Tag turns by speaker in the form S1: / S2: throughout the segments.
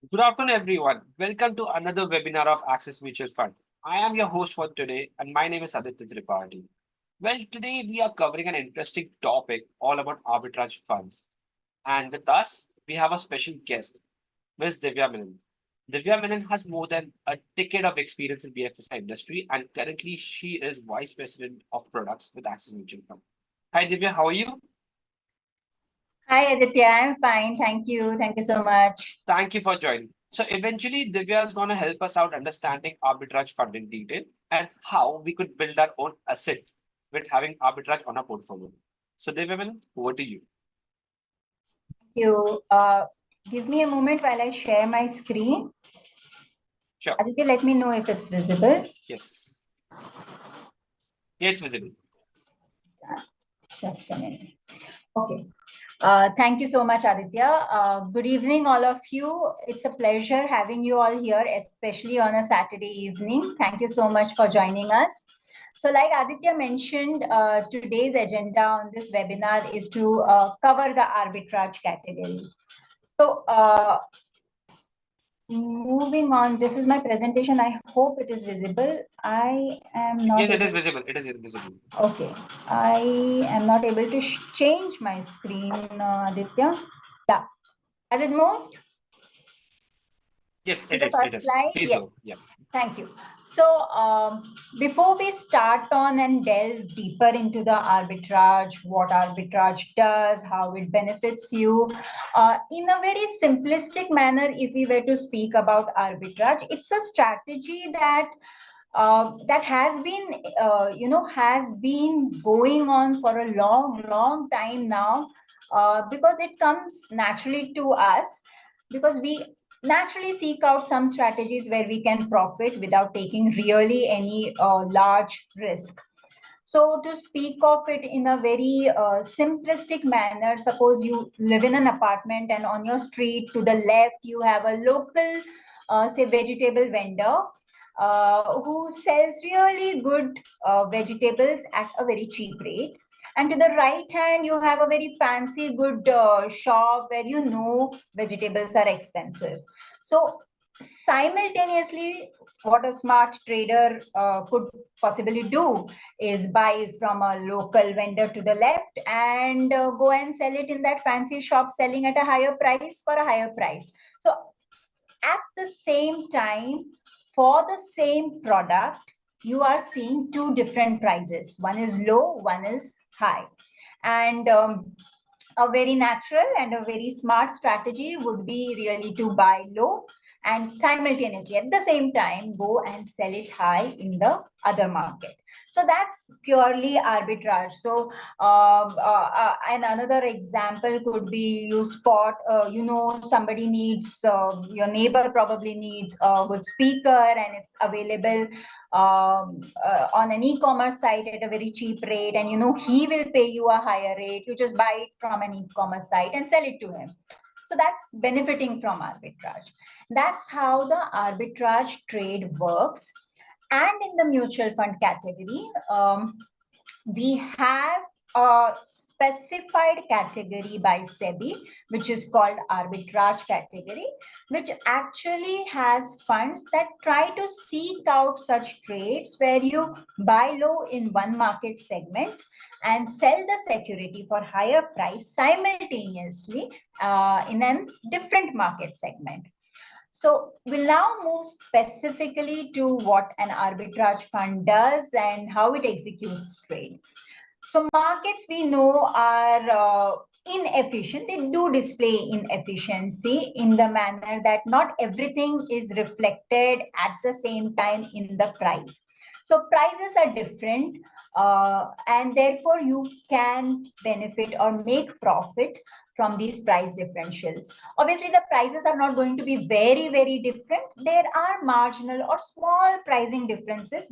S1: Good afternoon, everyone. Welcome to another webinar of Access Mutual Fund. I am your host for today, and my name is Aditya Tripathi. Well, today we are covering an interesting topic all about arbitrage funds. And with us, we have a special guest, Ms. Divya Menon. Divya Menon has more than a decade of experience in BFSI industry, and currently she is Vice President of Products with Access Mutual Fund. Hi, Divya, how are you?
S2: Hi Aditya, I'm fine. Thank you. Thank you so much.
S1: Thank you for joining. So eventually, Divya is going to help us out understanding arbitrage fund in detail and how we could build our own asset with having arbitrage on our portfolio. So Divya, over to you.
S2: Thank you. Give me a moment while I share my screen.
S1: Sure.
S2: Aditya, let me know if it's visible.
S1: Yes. Yes, visible.
S2: Just a minute. Okay. Thank you so much, Aditya. Good evening, all of you. It's a pleasure having you all here, especially on a Saturday evening. Thank you so much for joining us. So like Aditya mentioned, today's agenda on this webinar is to cover the arbitrage category. So moving on, this is my presentation. I hope it is visible. I am not.
S1: Yes, it is visible. It is visible.
S2: Okay. I am not able to change my screen, Aditya. Yeah. Has it moved?
S1: Yes,
S2: To
S1: it
S2: the
S1: is. It
S2: first
S1: is.
S2: slide?
S1: Please
S2: Yes.
S1: go. Yeah.
S2: Thank you. So before we start on and delve deeper into the arbitrage, what arbitrage does, how it benefits you, in a very simplistic manner, if we were to speak about arbitrage, it's a strategy that has been, has been going on for a long time now, because it comes naturally to us, because we naturally seek out some strategies where we can profit without taking really any large risk. So to speak of it in a very simplistic manner, suppose you live in an apartment and on your street to the left, you have a local, say, vegetable vendor who sells really good vegetables at a very cheap rate. And to the right hand, you have a very fancy, good shop where vegetables are expensive. So simultaneously, what a smart trader could possibly do is buy from a local vendor to the left and go and sell it in that fancy shop selling at a higher price for a higher price. So at the same time, for the same product, you are seeing two different prices. One is low, one is high. And a very natural and a very smart strategy would be really to buy low and simultaneously at the same time go and sell it high in the other market. So that's purely arbitrage. So and another example could be you spot, somebody needs, your neighbor probably needs a good speaker and it's available on an e-commerce site at a very cheap rate, and he will pay you a higher rate. You just buy it from an e-commerce site and sell it to him. So that's benefiting from arbitrage. That's how the arbitrage trade works. And in the mutual fund category, we have a specified category by SEBI, which is called arbitrage category, which actually has funds that try to seek out such trades where you buy low in one market segment and sell the security for higher price simultaneously in a different market segment. So we'll now move specifically to what an arbitrage fund does and how it executes trade. So markets we know are inefficient. They do display inefficiency in the manner that not everything is reflected at the same time in the price. So prices are different, and therefore you can benefit or make profit from these price differentials. Obviously, the prices are not going to be very different. There are marginal or small pricing differences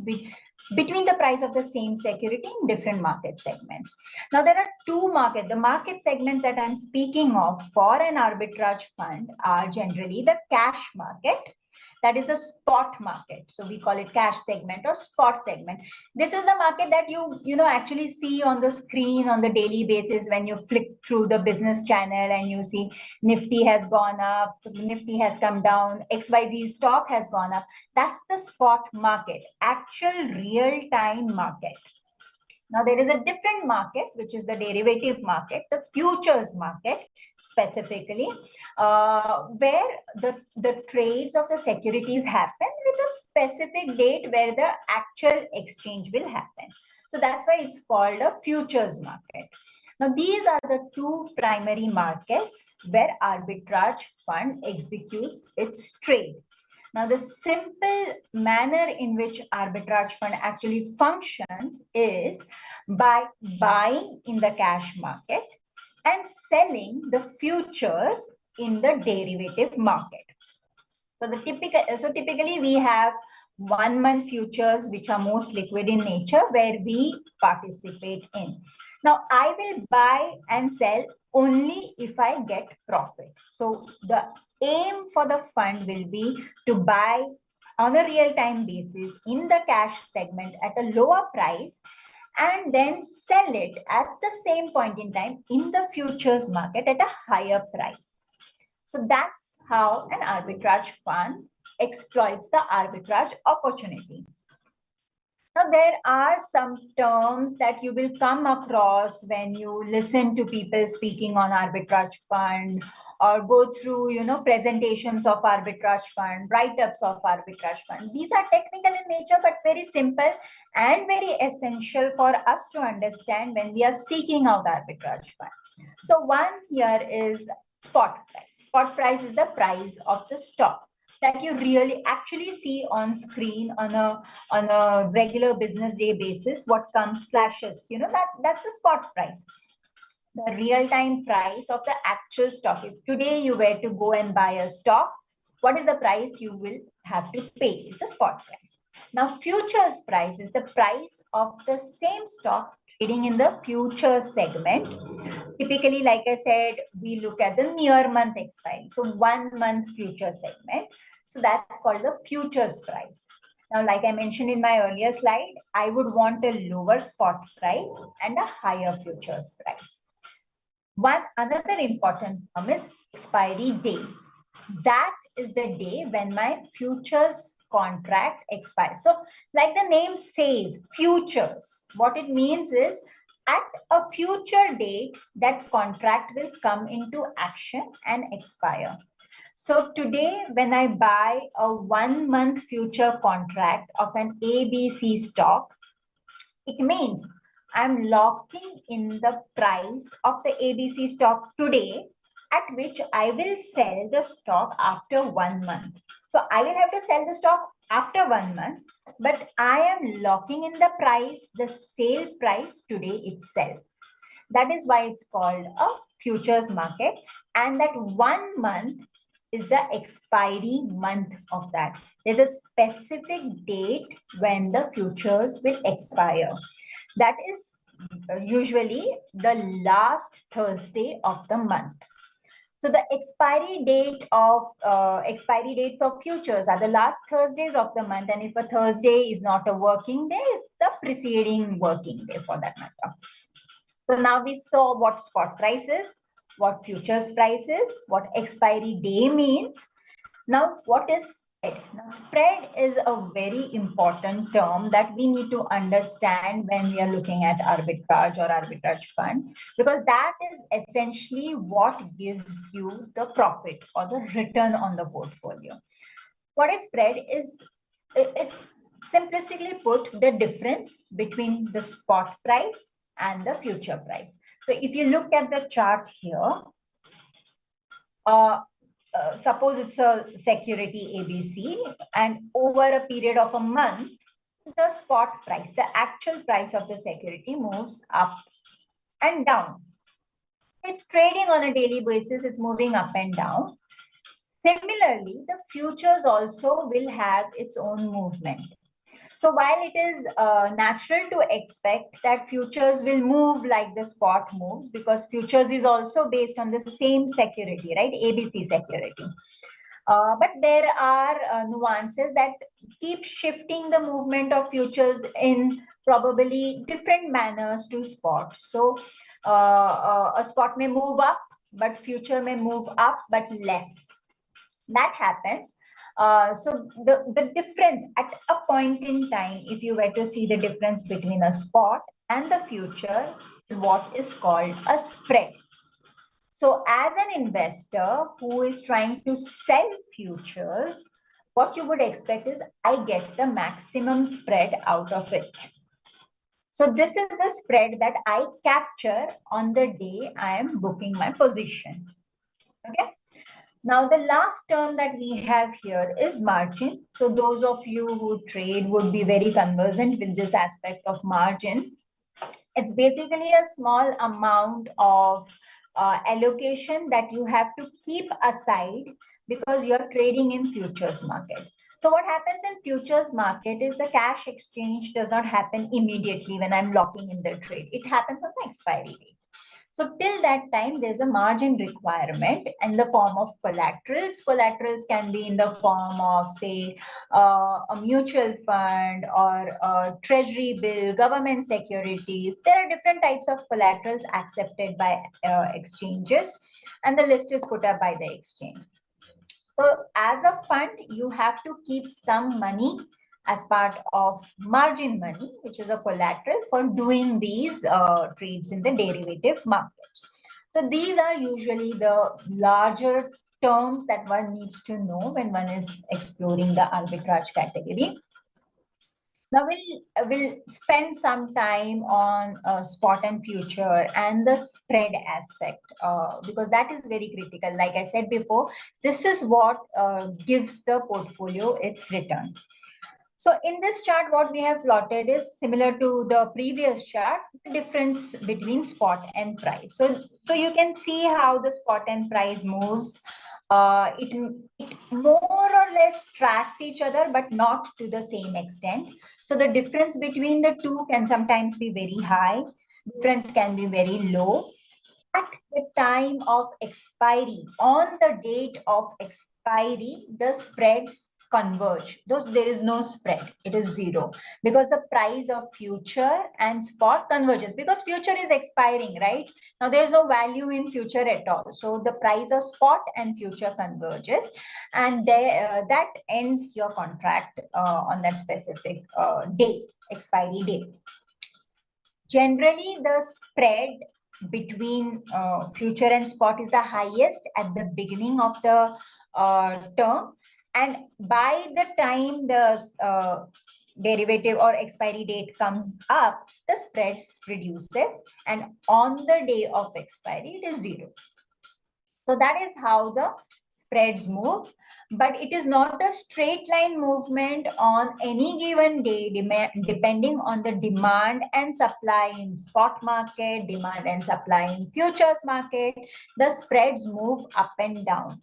S2: between the price of the same security in different market segments. Now, there are the market segments that I'm speaking of for an arbitrage fund are generally the cash market That is the spot market. So we call it cash segment or spot segment. This is the market that you actually see on the screen on the daily basis when you flick through the business channel and you see Nifty has gone up, Nifty has come down, XYZ stock has gone up. That's the spot market, actual real-time market. Now, there is a different market, which is the derivative market, the futures market specifically, where the trades of the securities happen with a specific date where the actual exchange will happen. So that's why it's called a futures market. Now, these are the two primary markets where arbitrage fund executes its trade. Now, the simple manner in which arbitrage fund actually functions is by buying in the cash market and selling the futures in the derivative market. So typically we have 1 month futures which are most liquid in nature where we participate in. Now I will buy and sell only if I get profit. So the aim for the fund will be to buy on a real-time basis in the cash segment at a lower price and then sell it at the same point in time in the futures market at a higher price. So that's how an arbitrage fund exploits the arbitrage opportunity. Now, there are some terms that you will come across when you listen to people speaking on arbitrage fund or go through, presentations of arbitrage fund, write-ups of arbitrage fund. These are technical in nature, but very simple and very essential for us to understand when we are seeking out arbitrage fund. So one here is spot price. Spot price is the price of the stock that you really actually see on screen on a regular business day basis. What comes flashes, that's the spot price, the real-time price of the actual stock. If today you were to go and buy a stock, what is the price you will have to pay? Is the spot price. Now futures price is the price of the same stock trading in the futures segment. Typically, like I said, we look at the near month expiry. So 1 month future segment. So that's called the futures price. Now, like I mentioned in my earlier slide, I would want a lower spot price and a higher futures price. Another important term is expiry day. That is the day when my futures contract expires. So like the name says, futures, what it means is at a future date, that contract will come into action and expire. So today, when I buy a 1 month future contract of an ABC stock, it means I'm locking in the price of the ABC stock today, at which I will sell the stock after 1 month. So I will have to sell the stock after 1 month, but I am locking in the price, the sale price today itself. That is why it's called a futures market. And that 1 month is the expiry month of that. There's a specific date when the futures will expire. That is usually the last Thursday of the month. So the expiry date for futures are the last Thursdays of the month. And if a Thursday is not a working day, it's the preceding working day for that matter. So now we saw what spot price is, what futures price is, what expiry day means. Now, what is spread? Now, spread is a very important term that we need to understand when we are looking at arbitrage or arbitrage fund, because that is essentially what gives you the profit or the return on the portfolio. What is spread is, it's simplistically put, the difference between the spot price and the future price. So if you look at the chart here, suppose it's a security ABC, and over a period of a month, the spot price, the actual price of the security moves up and down. It's trading on a daily basis, it's moving up and down. Similarly, the futures also will have its own movement. So while it is natural to expect that futures will move like the spot moves, because futures is also based on the same security, right? ABC security. But there are nuances that keep shifting the movement of futures in probably different manners to spot. So a spot may move up, but future may move up, but less. That happens. So the difference at a point in time, if you were to see the difference between a spot and the future, is what is called a spread. So as an investor who is trying to sell futures, what you would expect is I get the maximum spread out of it. So this is the spread that I capture on the day I am booking my position. Okay. Now the last term that we have here is margin. So those of you who trade would be very conversant with this aspect of margin. It's basically a small amount of allocation that you have to keep aside because you're trading in futures market. So what happens in futures market is the cash exchange does not happen immediately when I'm locking in the trade. It happens on the expiry date. So till that time, there's a margin requirement in the form of collaterals. Collaterals can be in the form of, say, a mutual fund or a treasury bill, government securities. There are different types of collaterals accepted by exchanges, and the list is put up by the exchange. So as a fund, you have to keep some money as part of margin money, which is a collateral for doing these trades in the derivative market. So these are usually the larger terms that one needs to know when one is exploring the arbitrage category. Now we'll spend some time on spot and future and the spread aspect because that is very critical. Like I said before, this is what gives the portfolio its return. So in this chart, what we have plotted is similar to the previous chart, the difference between spot and price. So you can see how the spot and price moves. It more or less tracks each other, but not to the same extent. So the difference between the two can sometimes be very high. Difference can be very low. At the time of expiry, on the date of expiry, the spreads converge. There is no spread, it is zero because the price of future and spot converges because future is expiring, right? Now there is no value in future at all. So the price of spot and future converges, and that ends your contract on that specific day, expiry date. Generally, the spread between future and spot is the highest at the beginning of the term, and by the time the derivative or expiry date comes up, the spreads reduces, and on the day of expiry, it is zero. So that is how the spreads move, but it is not a straight line movement on any given day, depending on the demand and supply in spot market, demand and supply in futures market. The spreads move up and down.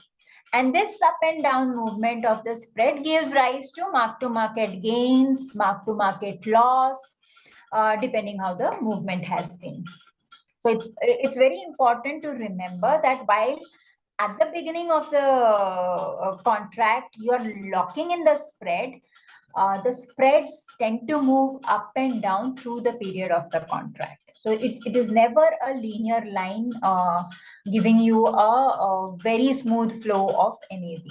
S2: And this up and down movement of the spread gives rise to mark-to-market gains, mark-to-market loss, depending how the movement has been. So it's very important to remember that while at the beginning of the contract, you are locking in the spread. The spreads tend to move up and down through the period of the contract. So it is never a linear line giving you a very smooth flow of NAV.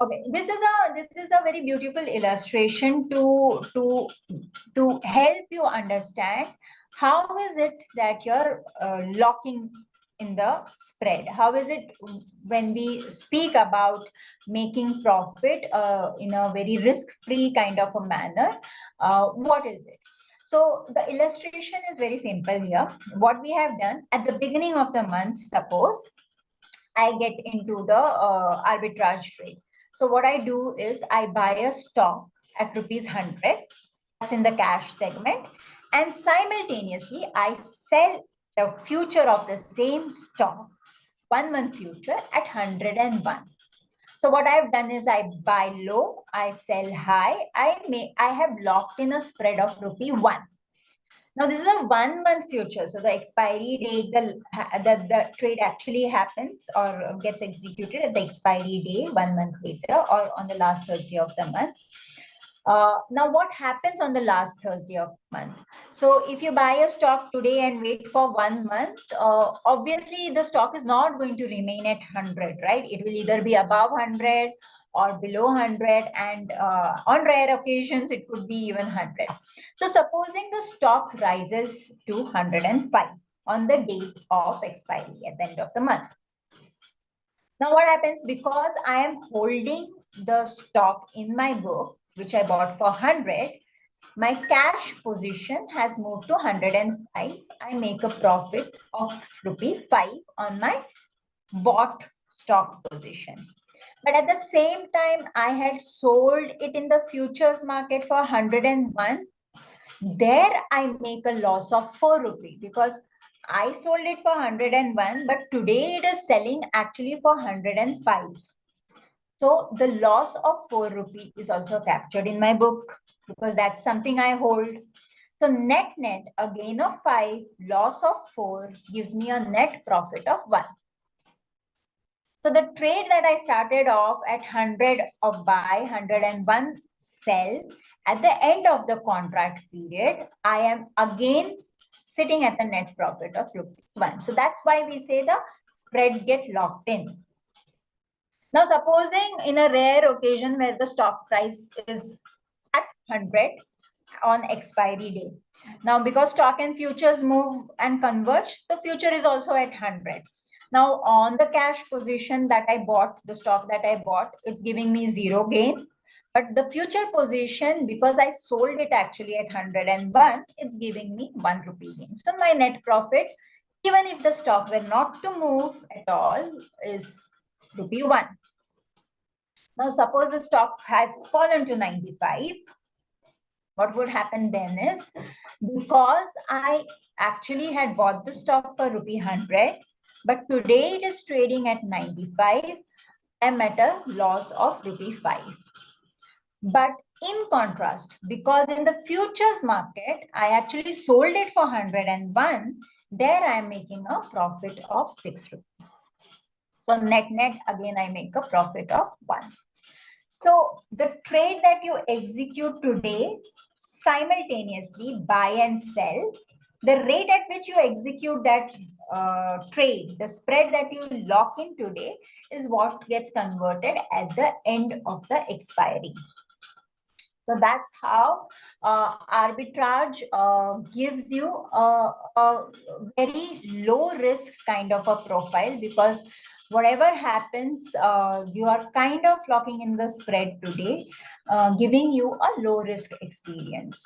S2: Okay, this is a very beautiful illustration to help you understand how is it that you're locking in the spread. How is it when we speak about making profit in a very risk-free kind of a manner? What is it? So the illustration is very simple here. What we have done at the beginning of the month, suppose I get into the arbitrage trade. So what I do is I buy a stock at rupees 100. That's in the cash segment. And simultaneously, I sell the future of the same stock, 1 month future at 101. So what I've done is I buy low, I sell high. I have locked in a spread of rupee 1. Now this is a 1 month future. So the expiry date, the trade actually happens or gets executed at the expiry day 1 month later or on the last Thursday of the month. Now, what happens on the last Thursday of the month? So, if you buy a stock today and wait for 1 month, obviously the stock is not going to remain at 100, right? It will either be above 100 or below 100, and on rare occasions, it could be even 100. So, supposing the stock rises to 105 on the date of expiry at the end of the month. Now, what happens because I am holding the stock in my book, which I bought for 100, my cash position has moved to 105. I make a profit of rupee 5 on my bought stock position. But at the same time, I had sold it in the futures market for 101. There I make a loss of 4 rupee because I sold it for 101, but today it is selling actually for 105. So the loss of 4 rupee is also captured in my book because that's something I hold. So net, a gain of 5, loss of 4 gives me a net profit of 1. So the trade that I started off at 100 of buy, 101 sell, at the end of the contract period, I am again sitting at the net profit of ₹1. So that's why we say the spreads get locked in. Now, supposing in a rare occasion where the stock price is at 100 on expiry day. Now, because stock and futures move and converge, the future is also at 100. Now, on the cash position that I bought, the stock that I bought, it's giving me 0 gain. But the future position, because I sold it actually at 101, it's giving me 1 rupee gain. So my net profit, even if the stock were not to move at all, is rupee 1. Now, suppose the stock had fallen to 95. What would happen then is, because I actually had bought the stock for rupee 100, but today it is trading at 95, I'm at a loss of rupee 5. But in contrast, because in the futures market, I actually sold it for 101, there I am making a profit of 6 rupees. So net, again, I make a profit of 1. So the trade that you execute today, simultaneously buy and sell, the rate at which you execute that trade, the spread that you lock in today is what gets converted at the end of the expiry. So that's how arbitrage gives you a very low risk kind of a profile, because whatever happens, you are kind of locking in the spread today, giving you a low risk experience.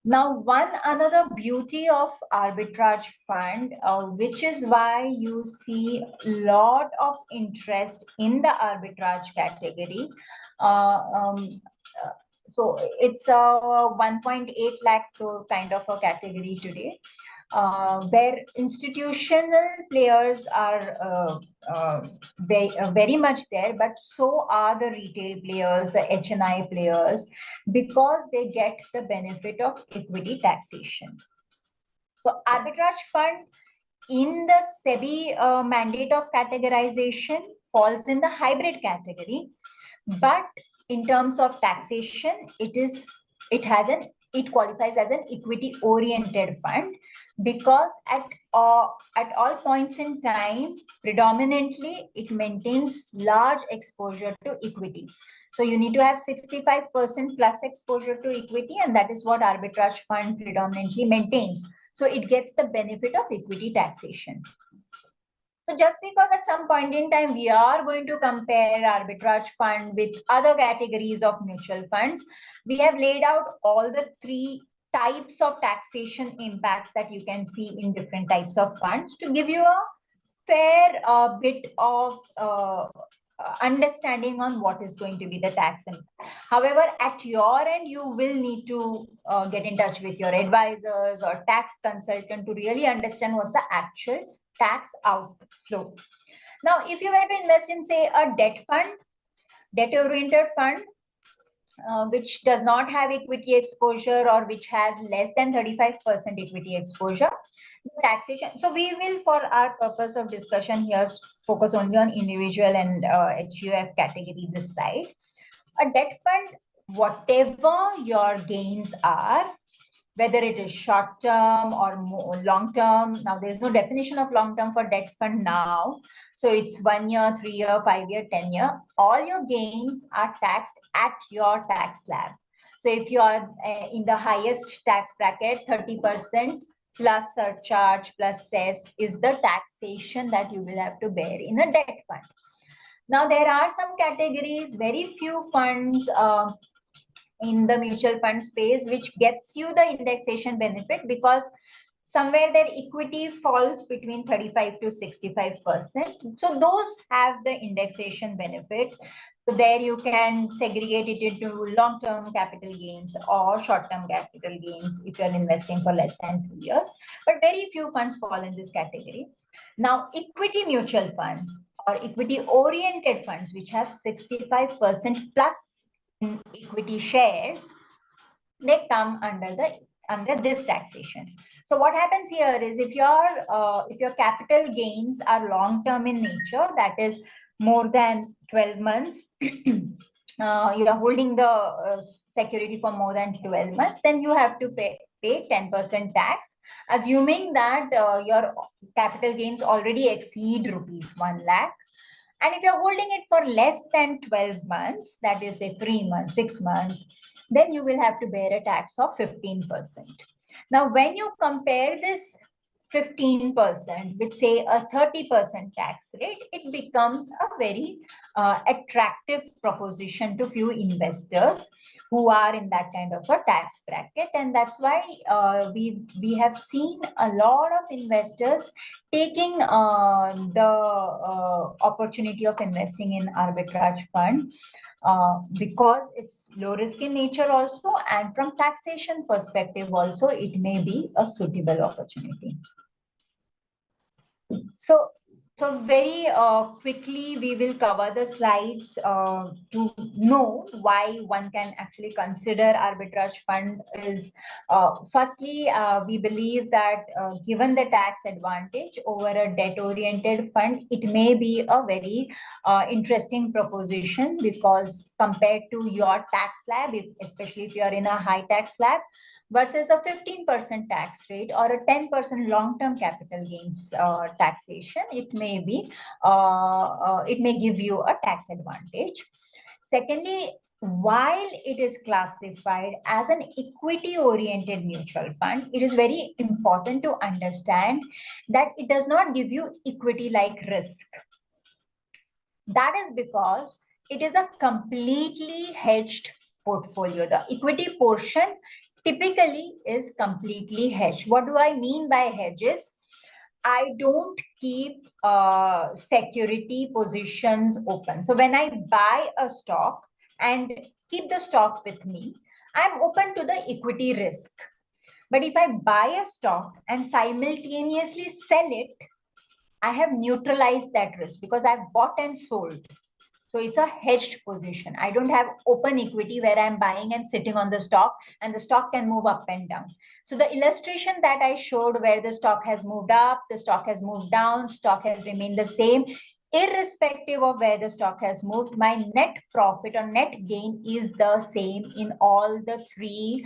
S2: Now, one another beauty of arbitrage fund, which is why you see a lot of interest in the arbitrage category. Uh, um, so it's a 1.8 lakh crore kind of a category today, where institutional players are very much there, but so are the retail players, the HNI players, because they get the benefit of equity taxation. So arbitrage fund in the SEBI mandate of categorization falls in the hybrid category, but in terms of taxation, it qualifies as an equity oriented fund, because at all points in time, predominantly it maintains large exposure to equity. So you need to have 65% plus exposure to equity, and that is what arbitrage fund predominantly maintains. So it gets the benefit of equity taxation. So just because at some point in time we are going to compare arbitrage fund with other categories of mutual funds, we have laid out all the 3 types of taxation impacts that you can see in different types of funds to give you a fair bit of understanding on what is going to be the tax impact. However, at your end, you will need to get in touch with your advisors or tax consultant to really understand what's the actual tax outflow. Now, if you were to invest in, say, a debt fund, debt-oriented fund, which does not have equity exposure or which has less than 35% equity exposure, the taxation. So we will, for our purpose of discussion here, focus only on individual and HUF category this side. A debt fund, whatever your gains are, whether it is short term or long term. Now, there's no definition of long term for debt fund now. So it's 1 year, 3 year, 5 year, 10 year. All your gains are taxed at your tax slab. So if you are in the highest tax bracket, 30% plus surcharge plus cess is the taxation that you will have to bear in a debt fund. Now, there are some categories, very few funds in the mutual fund space, which gets you the indexation benefit because somewhere their equity falls between 35 to 65%. So those have the indexation benefit. So there you can segregate it into long-term capital gains or short-term capital gains if you're investing for less than 2 years. But very few funds fall in this category. Now, equity mutual funds or equity-oriented funds, which have 65% plus in equity shares, they come under this taxation. So what happens here is if your capital gains are long term in nature, that is more than 12 months, you are holding the security for more than 12 months, then you have to pay 10% tax, assuming that your capital gains already exceed rupees 1 lakh. And if you're holding it for less than 12 months, that is say 3 months, 6 months, then you will have to bear a tax of 15%. Now, when you compare this 15% with say a 30% tax rate, it becomes a very attractive proposition to few investors who are in that kind of a tax bracket. And that's why we have seen a lot of investors taking the opportunity of investing in arbitrage fund because it's low risk in nature also, and from taxation perspective also, it may be a suitable opportunity. So very quickly, we will cover the slides to know why one can actually consider arbitrage fund is, firstly, we believe that given the tax advantage over a debt-oriented fund, it may be a very interesting proposition because compared to your tax slab, especially if you are in a high tax slab, versus a 15% tax rate or a 10% long-term capital gains taxation, it may give you a tax advantage. Secondly, while it is classified as an equity-oriented mutual fund, it is very important to understand that it does not give you equity-like risk. That is because it is a completely hedged portfolio. The equity portion typically is completely hedged. What do I mean by hedges? I don't keep security positions open. So when I buy a stock and keep the stock with me, I'm open to the equity risk. But if I buy a stock and simultaneously sell it, I have neutralized that risk because I've bought and sold. So it's a hedged position. I don't have open equity where I'm buying and sitting on the stock and the stock can move up and down. So the illustration that I showed where the stock has moved up, the stock has moved down, stock has remained the same, irrespective of where the stock has moved, my net profit or net gain is the same in all the three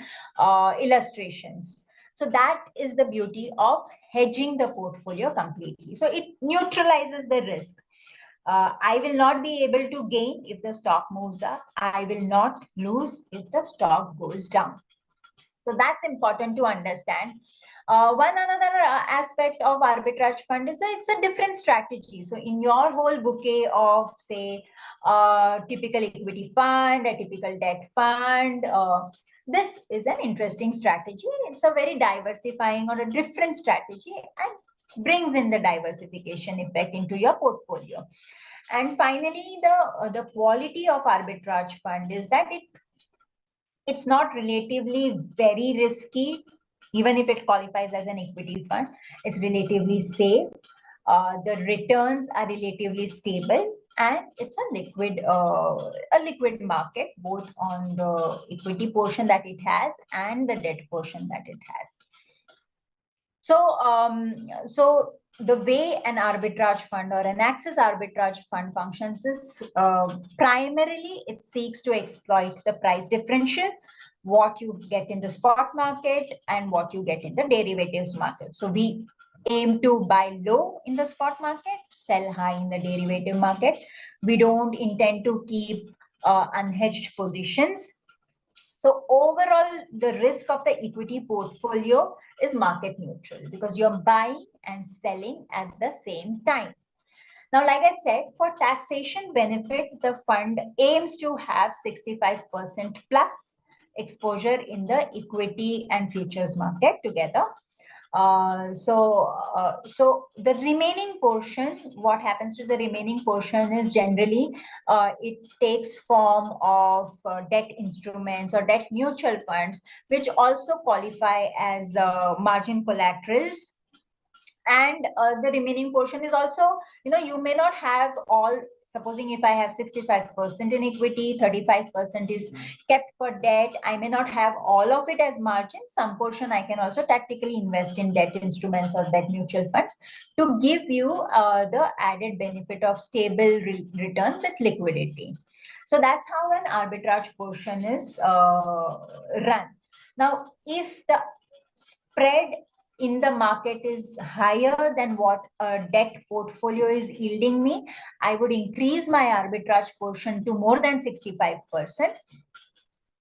S2: illustrations. So that is the beauty of hedging the portfolio completely. So it neutralizes the risk. I will not be able to gain if the stock moves up. I will not lose if the stock goes down. So that's important to understand. One another aspect of arbitrage fund is it's a different strategy. So in your whole bouquet of say typical equity fund, a typical debt fund, this is an interesting strategy. It's a very diversifying or a different strategy and brings in the diversification effect into your portfolio. And finally, the quality of arbitrage fund is that it's not relatively very risky, even if it qualifies as an equity fund. It's relatively safe. The returns are relatively stable. and it's a liquid market, both on the equity portion that it has and the debt portion that it has. So the way an arbitrage fund or an access arbitrage fund functions is primarily it seeks to exploit the price differential, what you get in the spot market and what you get in the derivatives market. So we aim to buy low in the spot market, sell high in the derivative market. We don't intend to keep unhedged positions. So overall, the risk of the equity portfolio is market neutral because you're buying and selling at the same time. Now, like I said, for taxation benefit, the fund aims to have 65% plus exposure in the equity and futures market together. So the remaining portion, what happens to the remaining portion is generally it takes form of debt instruments or debt mutual funds, which also qualify as margin collaterals. And the remaining portion is also, you may not have all. Supposing if I have 65% in equity, 35% is kept for debt, I may not have all of it as margin. Some portion I can also tactically invest in debt instruments or debt mutual funds to give you the added benefit of stable return with liquidity. So that's how an arbitrage portion is run. Now, if the spread in the market is higher than what a debt portfolio is yielding me, I would increase my arbitrage portion to more than 65%.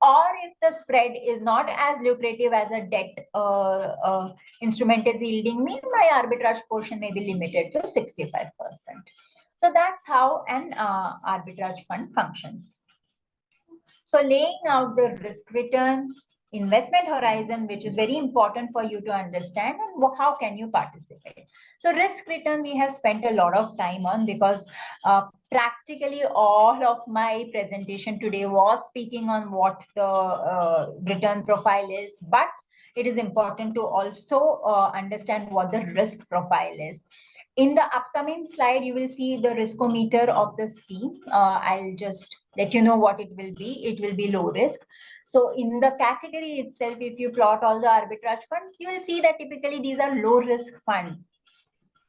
S2: Or if the spread is not as lucrative as a debt instrument is yielding me, my arbitrage portion may be limited to 65%. So that's how an arbitrage fund functions. So laying out the risk return, investment horizon, which is very important for you to understand, and how can you participate. So risk return, we have spent a lot of time on because practically all of my presentation today was speaking on what the return profile is, but it is important to also understand what the risk profile is. In the upcoming slide, you will see the riskometer of the scheme. I'll just let you know what it will be. It will be low risk. So in the category itself, if you plot all the arbitrage funds, you will see that typically these are low risk funds.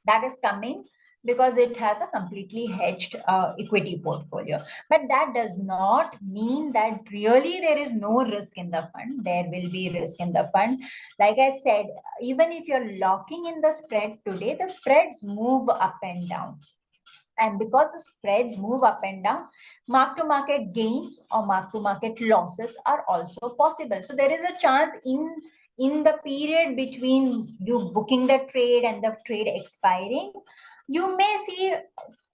S2: That is coming because it has a completely hedged equity portfolio. But that does not mean that really there is no risk in the fund. There will be risk in the fund. Like I said, even if you're locking in the spread today, the spreads move up and down. And because the spreads move up and down, mark-to-market gains or mark-to-market losses are also possible. So there is a chance in the period between you booking the trade and the trade expiring, you may see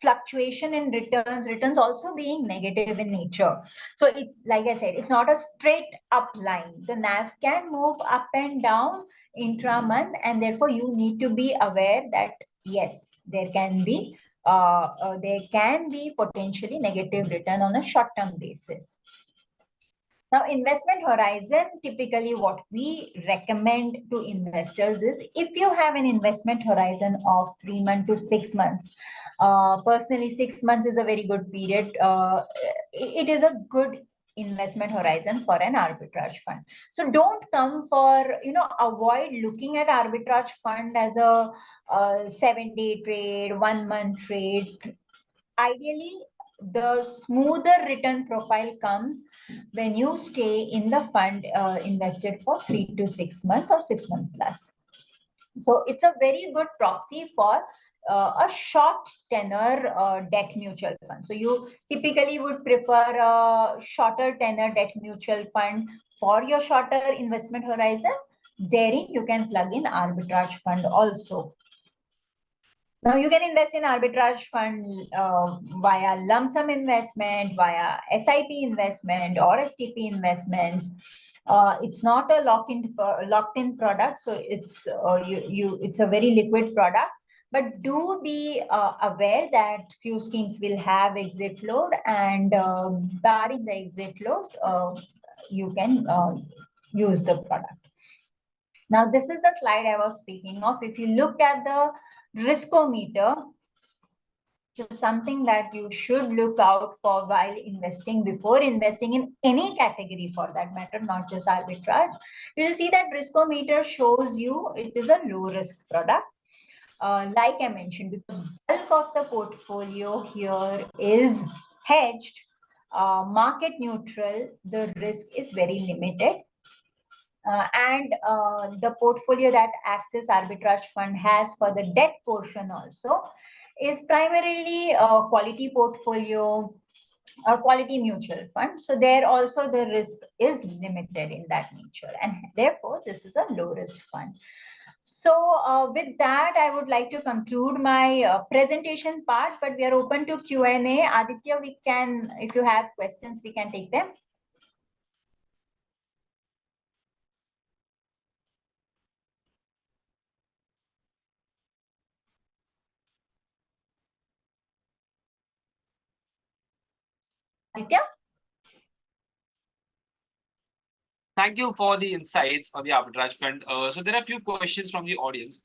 S2: fluctuation in returns also being negative in nature. So it, like I said, it's not a straight up line. The NAV can move up and down intra-month, and therefore you need to be aware that yes, there can be potentially negative return on a short-term basis. Now, investment horizon, typically what we recommend to investors is if you have an investment horizon of 3 months to 6 months, personally 6 months is a very good period. It is a good investment horizon for an arbitrage fund. So don't come for, avoid looking at arbitrage fund as a 7-day trade, 1 month trade. Ideally, the smoother return profile comes when you stay in the fund invested for 3 to 6 months or 6 months plus. So it's a very good proxy for a short tenor debt mutual fund. So you typically would prefer a shorter tenor debt mutual fund for your shorter investment horizon. Therein you can plug in arbitrage fund also. Now you can invest in arbitrage fund via lump sum investment, via SIP investment or STP investments. It's not a locked-in product, so it's it's a very liquid product. But do be aware that few schemes will have exit load, and barring the exit load, you can use the product. Now this is the slide I was speaking of. If you look at the riskometer, which is something that you should look out for while investing, before investing in any category for that matter, not just arbitrage, you'll see that riskometer shows you it is a low risk product. Like I mentioned, because bulk of the portfolio here is hedged, market neutral, the risk is very limited. And the portfolio that Axis Arbitrage Fund has for the debt portion also is primarily a quality portfolio or quality mutual fund. So there also the risk is limited in that nature, and therefore this is a low risk fund. So with that, I would like to conclude my presentation part, but we are open to Q&A. Aditya, we can, if you have questions, we can take them. Aditya?
S1: Thank you for the insights on the arbitrage fund. So there are a few questions from the audience.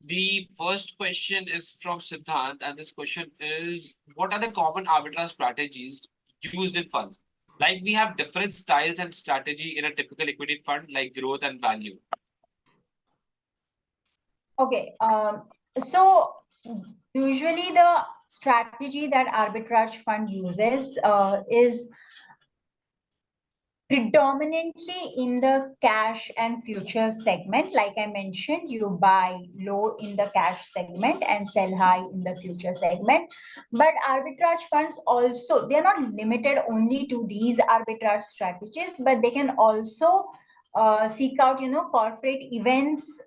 S1: The first question is from Siddhant, and this question is: what are the common arbitrage strategies used in funds? Like we have different styles and strategy in a typical equity fund, like growth and value.
S2: Okay. So usually the strategy that arbitrage fund uses is predominantly in the cash and futures segment. Like I mentioned, you buy low in the cash segment and sell high in the future segment. But arbitrage funds also, they're not limited only to these arbitrage strategies, but they can also seek out, corporate events,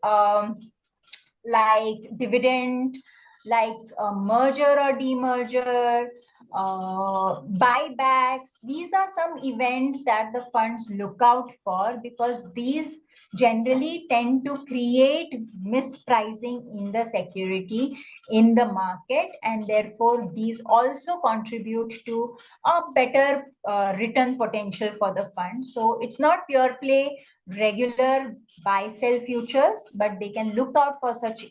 S2: like dividend, like merger or demerger, buybacks. These are some events that the funds look out for, because these generally tend to create mispricing in the security in the market, and therefore these also contribute to a better return potential for the fund. So it's not pure play regular buy sell futures, but they can look out for such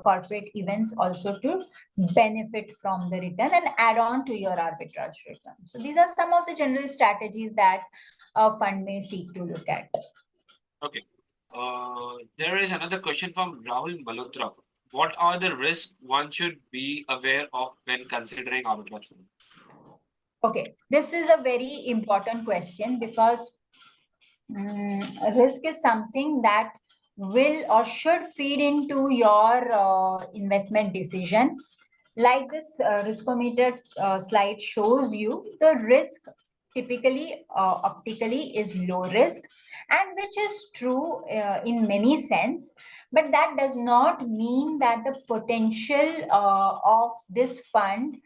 S2: corporate events also to benefit from the return and add on to your arbitrage return. So these are some of the general strategies that a fund may seek to look at.
S1: Okay. There is another question from Rahul Malhotra. What are the risks one should be aware of when considering arbitrage fund?
S2: Okay, this is a very important question, because risk is something that will or should feed into your investment decision. Like this riskometer slide shows you, the risk typically optically is low risk, and which is true in many sense, but that does not mean that the potential of this fund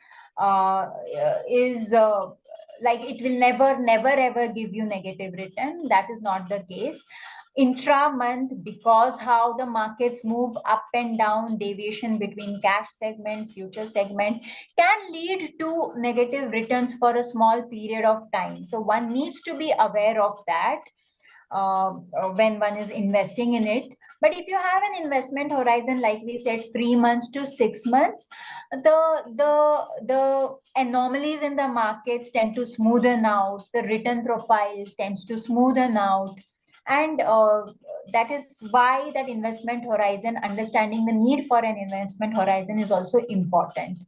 S2: is like it will never ever give you negative return. That is not the case. Intra month, because how the markets move up and down, deviation between cash segment, future segment can lead to negative returns for a small period of time. So one needs to be aware of that when one is investing in it. But if you have an investment horizon, like we said, 3 months to 6 months, the anomalies in the markets tend to smoothen out, the return profile tends to smoothen out, and that is why that investment horizon, understanding the need for an investment horizon is also important.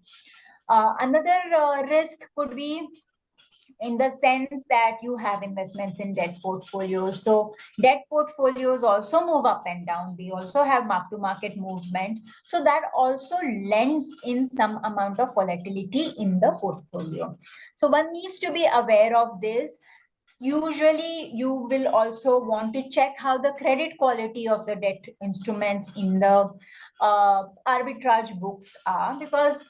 S2: Another risk could be in the sense that you have investments in debt portfolios. So debt portfolios also move up and down. They also have mark to market movement. So that also lends in some amount of volatility in the portfolio. So one needs to be aware of this. Usually you will also want to check how the credit quality of the debt instruments in the arbitrage books are, because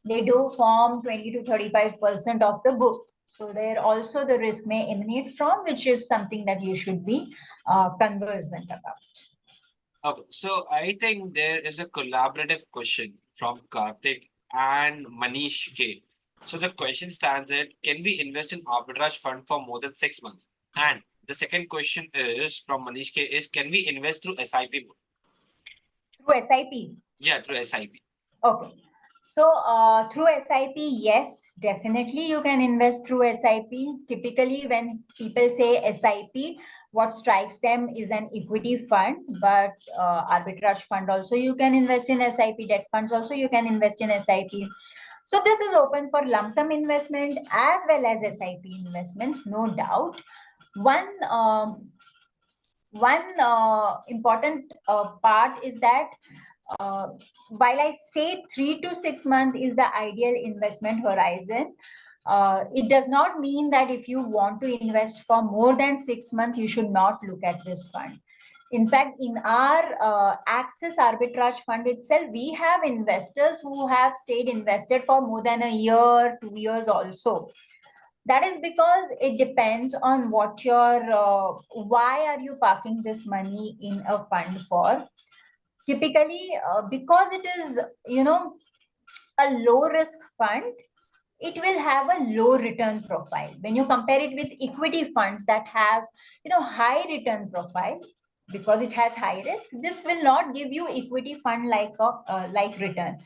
S2: they do form 20 to 35% of the book. So there also the risk may emanate from, which is something that you should be conversant about.
S1: Okay, so I think there is a collaborative question from Karthik and Manish K. So the question stands at: can we invest in arbitrage fund for more than 6 months? And the second question is from Manish K is: can we invest through SIP?
S2: Through SIP?
S1: Yeah, through SIP.
S2: Okay. So through SIP, yes, definitely you can invest through SIP. Typically, when people say SIP, what strikes them is an equity fund, but arbitrage fund also you can invest in SIP, debt funds also you can invest in SIP. So this is open for lump sum investment as well as SIP investments, no doubt. One important part is that uh, while I say 3 to 6 months is the ideal investment horizon, it does not mean that if you want to invest for more than 6 months, you should not look at this fund. In fact, in our Access Arbitrage Fund itself, we have investors who have stayed invested for more than a year, 2 years also. That is because it depends on what your, why are you parking this money in a fund for? Typically, because it is, a low risk fund, it will have a low return profile. When you compare it with equity funds that have, high return profile, because it has high risk, this will not give you equity fund like return.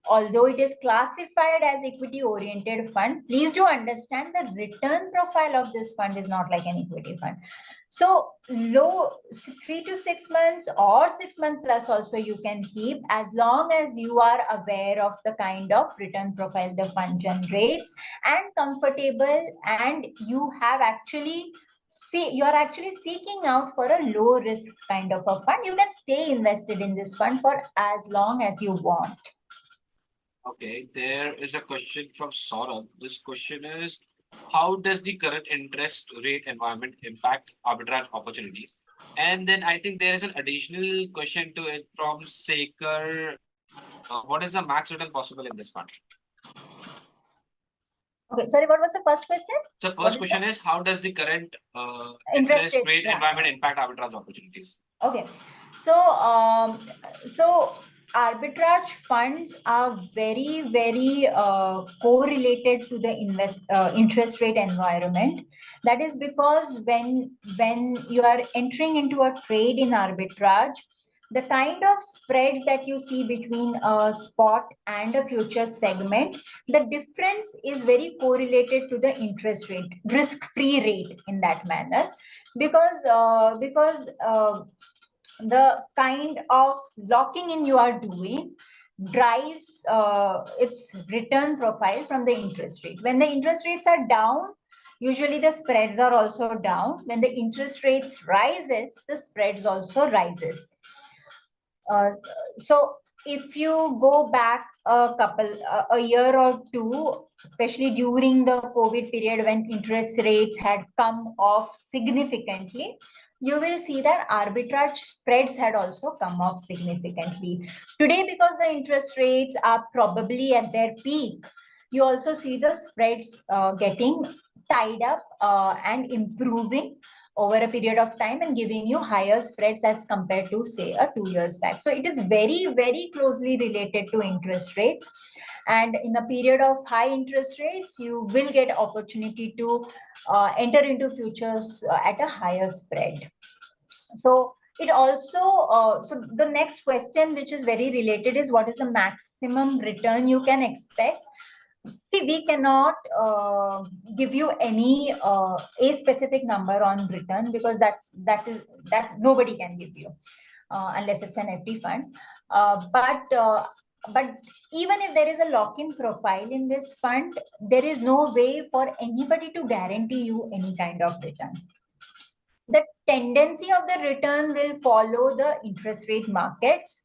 S2: Although it is classified as equity oriented fund, please do understand the return profile of this fund is not like an equity fund. So low 3 to 6 months or 6 month plus also you can keep, as long as you are aware of the kind of return profile the fund generates and comfortable, and you have actually you're actually seeking out for a low risk kind of a fund. You can stay invested in this fund for as long as you want.
S1: Okay, there is a question from Saurabh. This question is, how does the current interest rate environment impact arbitrage opportunities? And then I think there is an additional question to it from Sekar. What is the max return possible in this fund?
S2: Okay, sorry, what was the first question?
S1: The first question is, how does the current
S2: Interest
S1: interest
S2: rate,
S1: rate
S2: yeah.
S1: environment impact arbitrage opportunities?
S2: Okay, so so arbitrage funds are very correlated to the interest rate environment. That is because when you are entering into a trade in arbitrage, the kind of spreads that you see between a spot and a future segment, the difference is very correlated to the interest rate, risk-free rate in that manner, because the kind of locking in you are doing drives its return profile from the interest rate. When the interest rates are down, usually the spreads are also down. When the interest rates rises, the spreads also rises. uh, so if you go back a year or two, especially during the COVID period when interest rates had come off significantly, you will see that arbitrage spreads had also come off significantly. Today, because the interest rates are probably at their peak, you also see the spreads getting tied up and improving over a period of time and giving you higher spreads as compared to, say, a 2 years back. So it is very closely related to interest rates. And in a period of high interest rates, you will get opportunity to enter into futures at a higher spread. So it also, so the next question, which is very related, is what is the maximum return you can expect? See, we cannot give you any a specific number on return, because that nobody can give you unless it's an FD fund. But even if there is a lock-in profile in this fund, there is no way for anybody to guarantee you any kind of return. The tendency of the return will follow the interest rate markets,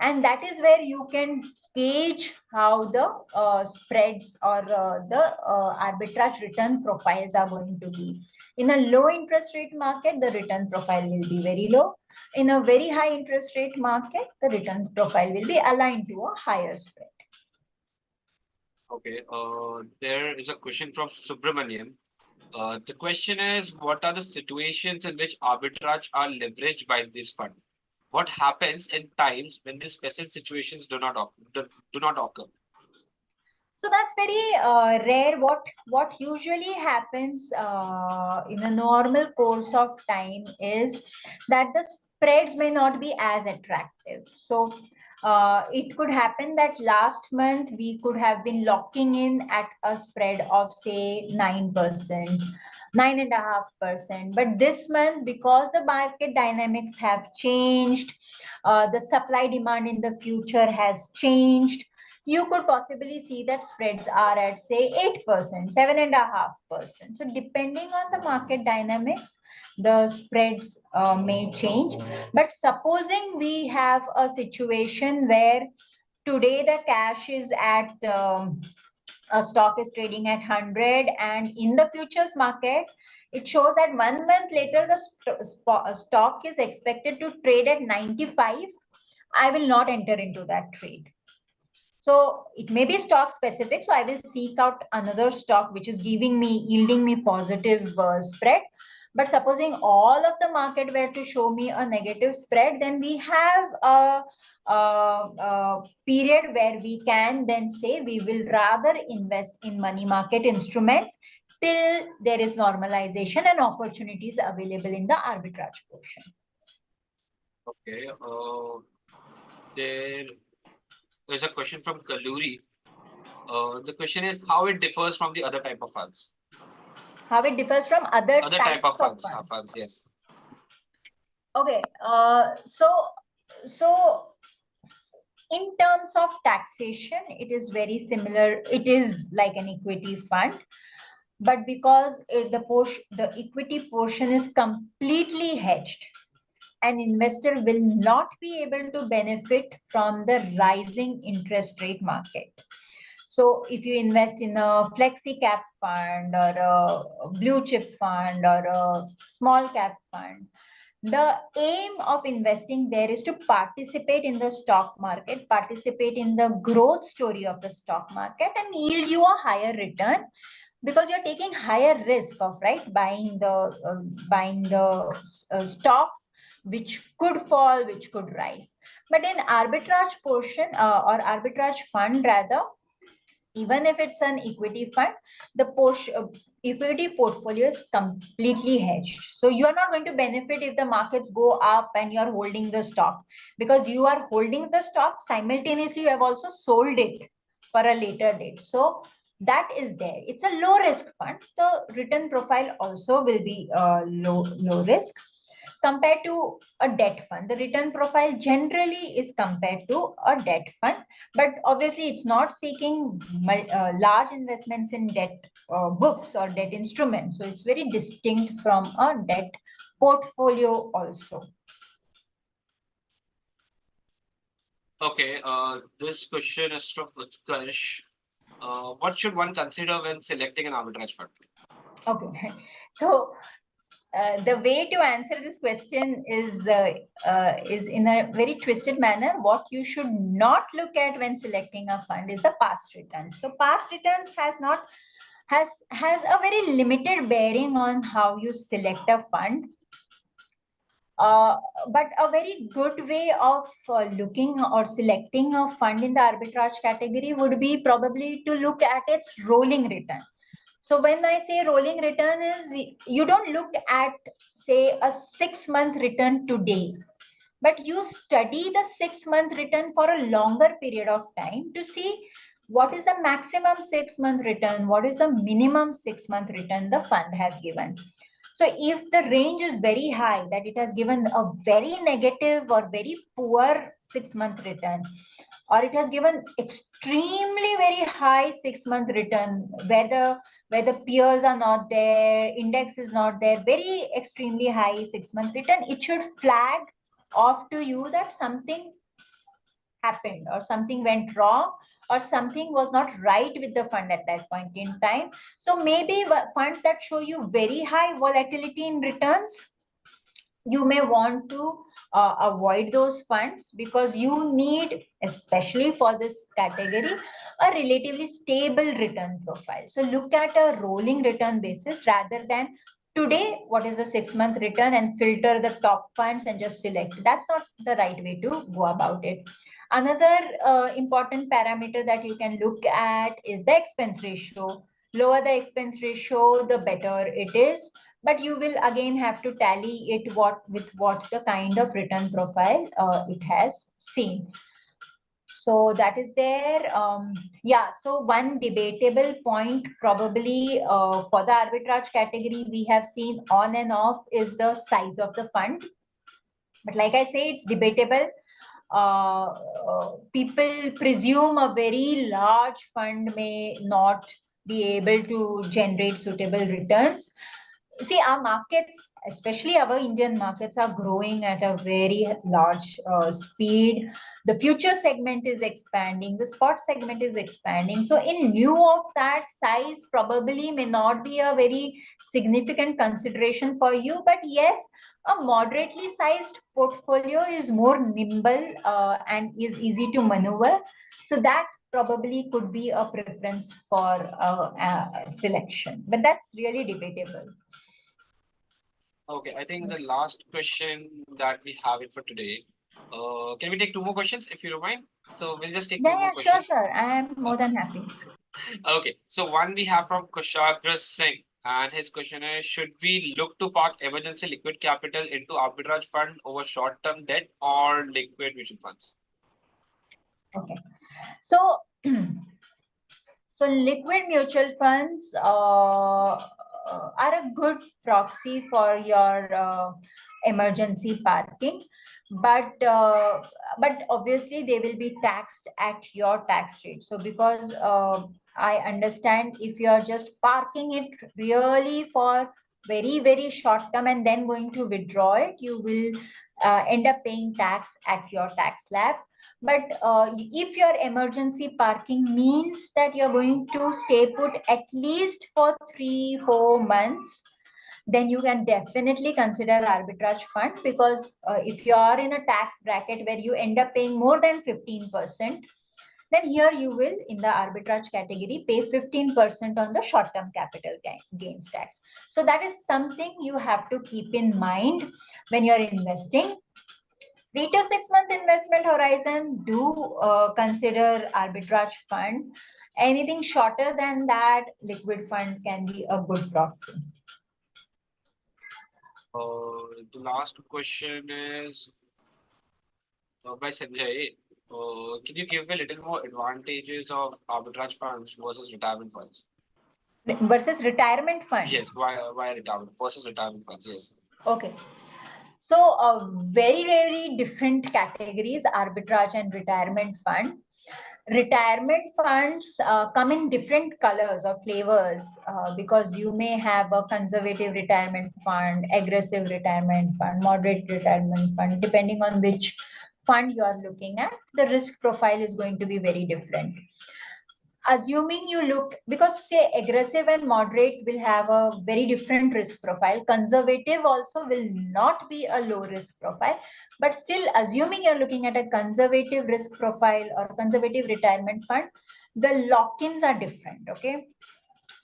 S2: and that is where you can gauge how the spreads or the arbitrage return profiles are going to be. In a low interest rate market, the return profile will be very low. In a very high interest rate market, the return profile will be aligned to a higher spread.
S1: Okay, there is a question from Subramaniam. The question is, what are the situations in which arbitrage are leveraged by this fund? What happens in times when these special situations do not occur?
S2: So that's very rare. What usually happens in a normal course of time is that the spreads may not be as attractive. So It could happen that last month we could have been locking in at a spread of say 9%, 9.5%. But this month, because the market dynamics have changed, the supply demand in the future has changed, you could possibly see that spreads are at say 8%, 7.5%. So depending on the market dynamics, the spreads may change. But supposing we have a situation where today the cash is at a stock is trading at 100, and in the futures market it shows that 1 month later the stock is expected to trade at 95, I will not enter into that trade. So it may be stock specific. So I will seek out another stock which is yielding me positive spread. But supposing all of the market were to show me a negative spread, then we have a period where we can then say we will rather invest in money market instruments till there is normalization and opportunities available in the arbitrage portion.
S1: Okay. There is a question from Kaluri. The question is how it differs from the other type of funds.
S2: How it differs from other
S1: Type of funds.
S2: funds.
S1: Yes.
S2: Okay. So in terms of taxation, it is very similar. It is like an equity fund, but because the equity portion is completely hedged, an investor will not be able to benefit from the rising interest rate market. So if you invest in a flexi cap fund or a blue chip fund or a small cap fund, the aim of investing there is to participate in the stock market, participate in the growth story of the stock market, and yield you a higher return, because you're taking higher risk of buying the stocks which could fall, which could rise. But in arbitrage portion or arbitrage fund rather, even if it's an equity fund, the equity portfolio is completely hedged. So you are not going to benefit if the markets go up and you're holding the stock, because you are holding the stock simultaneously. You have also sold it for a later date. So that is there. It's a low risk fund. The return profile also will be low risk compared to a debt fund. The return profile generally is compared to a debt fund, but obviously it's not seeking large investments in debt books or debt instruments. So it's very distinct from a debt portfolio also.
S1: Okay. This question is from Utkarsh. What should one consider when selecting an arbitrage fund?
S2: Okay. So the way to answer this question is in a very twisted manner. What you should not look at when selecting a fund is the past returns. So past returns has a very limited bearing on how you select a fund. But a very good way of looking or selecting a fund in the arbitrage category would be probably to look at its rolling return. So when I say rolling return is, you don't look at say a 6-month return today, but you study the 6-month return for a longer period of time to see what is the maximum 6-month return, what is the minimum 6-month return the fund has given. So if the range is very high, that it has given a very negative or very poor 6-month return, or it has given extremely very high 6-month return where the peers are not there, index is not there, very extremely high 6-month return, it should flag off to you that something happened or something went wrong or something was not right with the fund at that point in time. So maybe funds that show you very high volatility in returns, you may want to avoid those funds, because you need, especially for this category, a relatively stable return profile. So look at a rolling return basis rather than today what is the 6-month return and filter the top funds and just select. That's not the right way to go about it. Another important parameter that you can look at is the expense ratio. Lower the expense ratio, the better it is, but you will again have to tally it with what the kind of return profile it has seen. So that is there. Yeah, so one debatable point probably for the arbitrage category we have seen on and off is the size of the fund. But like I say, it's debatable. People presume a very large fund may not be able to generate suitable returns. See, our markets, especially our Indian markets, are growing at a very large speed. The future segment is expanding, the spot segment is expanding. So, in lieu of that, size probably may not be a very significant consideration for you. But yes, a moderately sized portfolio is more nimble and is easy to maneuver. So, that probably could be a preference for selection. But that's really debatable.
S1: Okay, I think the last question that we have it for today. Can we take two more questions if you don't mind? So we'll just take two more
S2: Yeah, sure,
S1: questions.
S2: sure. I am more than happy.
S1: Okay, so one we have from Kushagra Singh, and his question is: should we look to park emergency liquid capital into arbitrage fund over short-term debt or liquid mutual funds?
S2: Okay. So, so liquid mutual funds are a good proxy for your emergency parking, but obviously they will be taxed at your tax rate. So because I understand if you are just parking it really for very short term and then going to withdraw it, you will end up paying tax at your tax slab. But if your emergency parking means that you're going to stay put at least for 3-4 months, then you can definitely consider arbitrage fund, because if you are in a tax bracket where you end up paying more than 15%, then here you will, in the arbitrage category, pay 15% on the short-term capital gains tax. So that is something you have to keep in mind when you're investing. 3 to 6 month investment horizon, do consider arbitrage fund. Anything shorter than that, liquid fund can be a good proxy.
S1: The last question is by Sanjay. Can you give a little more advantages of arbitrage funds versus retirement funds?
S2: Versus retirement fund.
S1: Yes, why retirement versus retirement funds? Yes.
S2: Okay. So very different categories, arbitrage and retirement fund. Retirement funds come in different colors or flavors, because you may have a conservative retirement fund, aggressive retirement fund, moderate retirement fund. Depending on which fund you are looking at, the risk profile is going to be very different. Assuming you look, because say aggressive and moderate will have a very different risk profile, conservative also will not be a low risk profile, but still assuming you're looking at a conservative risk profile or conservative retirement fund, the lock-ins are different. Okay,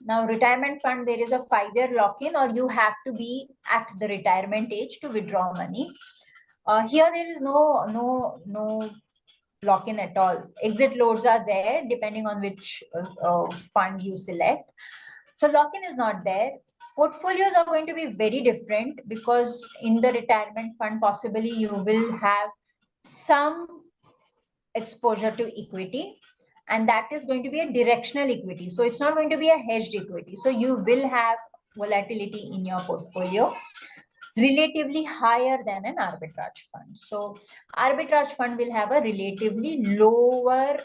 S2: now retirement fund, there is a 5-year lock-in, or you have to be at the retirement age to withdraw money. Here there is no lock-in at all. Exit loads are there depending on which fund you select. So lock-in is not there. Portfolios are going to be very different, because in the retirement fund, possibly you will have some exposure to equity, and that is going to be a directional equity. So it's not going to be a hedged equity. So you will have volatility in your portfolio, relatively higher than an arbitrage fund. So arbitrage fund will have a relatively lower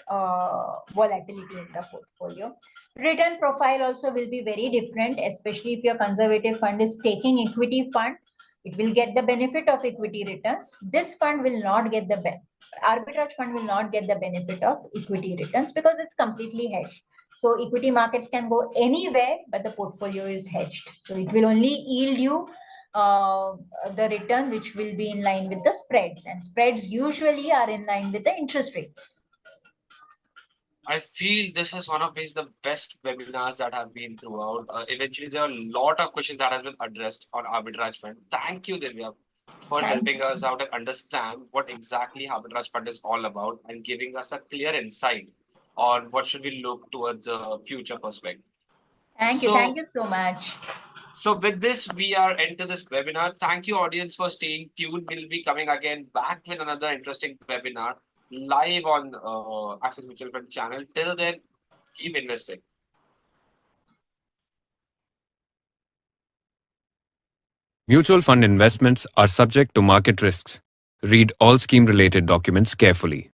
S2: volatility in the portfolio. Return profile also will be very different, especially if your conservative fund is taking equity fund. It will get the benefit of equity returns. This fund will not get the arbitrage fund will not get the benefit of equity returns, because it's completely hedged. So equity markets can go anywhere, but the portfolio is hedged. So it will only yield you uh, the return which will be in line with the spreads, and spreads usually are in line with the interest rates.
S1: I feel this is one of these the best webinars that have been throughout. Eventually, there are a lot of questions that have been addressed on arbitrage fund. Thank you, Divya, for
S2: Thank
S1: helping us out and understand what exactly arbitrage fund is all about and giving us a clear insight on what should we look towards the future perspective.
S2: thank you. Thank
S1: So,
S2: you so much.
S1: so with this, we are into this webinar. Thank you, audience, for staying tuned. We'll be coming again back with another interesting webinar. live on Access Mutual Fund channel. Till then, keep investing.
S3: Mutual fund investments are subject to market risks. Read all scheme related documents carefully.